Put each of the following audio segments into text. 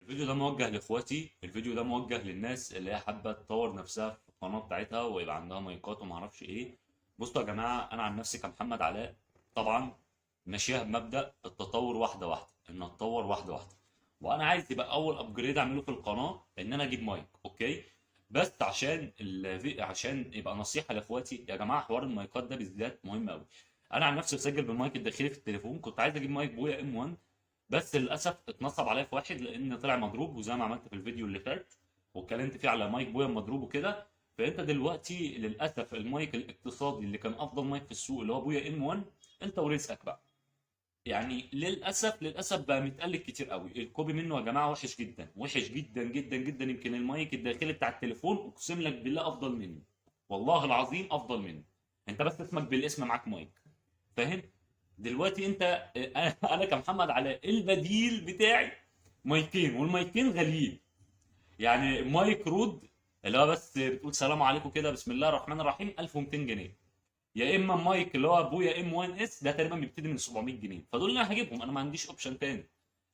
الفيديو ده موجه لاخواتي، الفيديو ده موجه للناس اللي هي حابه تطور نفسها في القناه بتاعتها ويبقى عندها مايكات وما اعرفش ايه. بصوا يا جماعه، انا عن نفسي كمحمد علاء طبعا ماشيها بمبدا التطور واحده واحده، ان اتطور واحده واحده. وانا عايز يبقى اول ابجريد اعمله في القناه ان انا اجيب مايك، اوكي. بس عشان يبقى نصيحه لاخواتي يا جماعه، حوار المايكات ده بالذات مهم قوي. انا عن نفسي بسجل بالمايك الداخلي في التليفون، كنت عايز اجيب مايك بويا ام 1، بس للاسف اتنصب عليا في واحد لان طلع مضروب، وزي ما عملت في الفيديو اللي فات واتكلمت فيه على مايك بويا مضروب وكده. فانت دلوقتي للاسف المايك الاقتصادي اللي كان افضل مايك في السوق اللي هو بويا ام 1، انت ورزقك بقى. يعني للاسف بقى متقلد كتير قوي، الكوبي منه يا جماعه وحش جدا، وحش جدا جدا جدا. يمكن المايك الداخلي بتاع التليفون اقسم لك بالله افضل منه، والله العظيم افضل منه. انت بس اسمك بالاسم معاك مايك، فاهم؟ دلوقتي انت انا كمحمد علاء البديل بتاعي مايكين، والمايكين غاليين. يعني مايك رود اللي هو بس بتقول سلام عليكم كده بسم الله الرحمن الرحيم 1200 جنيه، يا اما مايك اللي هو ابويا ام 1 اس ده تقريبا بيبتدي من 700 جنيه. فدول اللي انا هجيبهم، انا ما عنديش اوبشن تاني،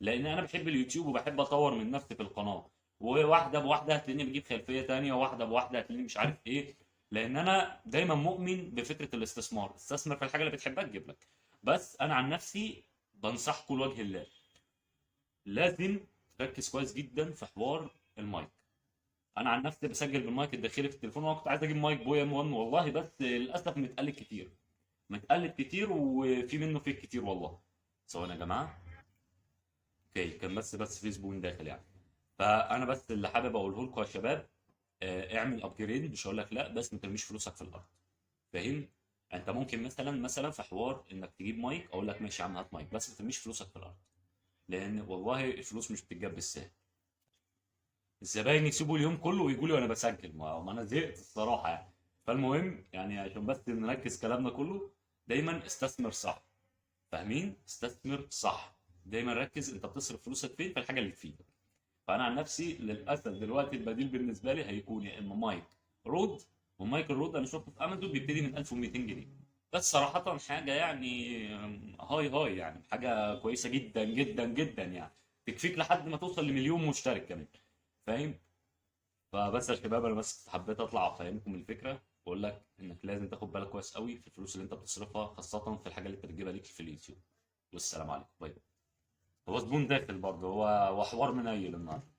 لان انا بحب اليوتيوب وبحب اطور من نفسي في القناه. وواحده بواحده هتلاقيني بجيب خلفيه تانية، واحده بواحده هتلاقيني مش عارف ايه. لان انا دايما مؤمن بفكره الاستثمار، استثمر في الحاجه اللي بتحبها تجيب لك. بس انا عن نفسي بنصحكم لوجه الله، لازم تركز كويس جدا في حوار المايك. انا عن نفسي بسجل بالمايك الداخلي في التليفون، وانا كنت عايز اجيب مايك بويا ام 1 والله، بس للاسف متقلد كتير، متقلد كتير وفي منه فيك كتير والله. ثواني يا جماعه. اوكي، كان بس في زبون داخل يعني. فانا بس اللي حابب اقوله لكم يا شباب، اعمل ابجريد، مش هقول لك لا، بس ما ترميش فلوسك في الارض، فاهم؟ انت ممكن مثلا في حوار انك تجيب مايك، اقول لك ماشي يا عم هات مايك، بس ما ترميش فلوسك في الارض، لان والله الفلوس مش بتتجاب بالسهل. الزباين يسيبوا اليوم كله ويجوا لي وانا بسجل، ما انا زهقت الصراحه يعني. فالمهم يعني عشان بس نركز كلامنا كله، دايما استثمر صح، فاهمين؟ استثمر صح. دايما ركز انت بتصرف فلوسك فين، في الحاجه اللي تفيدك. فانا عن نفسي للاسف دلوقتي البديل بالنسبه لي هيكون يا اما مايك رود. ومايك الرود انا شفته في امازون بيبتدي من 1200 جنيه. بس صراحه حاجه يعني هاي يعني حاجه كويسه جدا جدا جدا يعني، تكفيك لحد ما توصل لمليون مشترك كمان، فاهم؟ فبس يا شباب انا بس حبيت اطلع افهمكم الفكره، واقول لك انك لازم تاخد بالك كويس قوي في الفلوس اللي انت بتصرفها، خاصه في الحاجه اللي انت بتجيبها ليك في اليوتيوب. والسلام عليكم، باي باي. هو زبون داخل برضه، هو حوار منيل النهارده.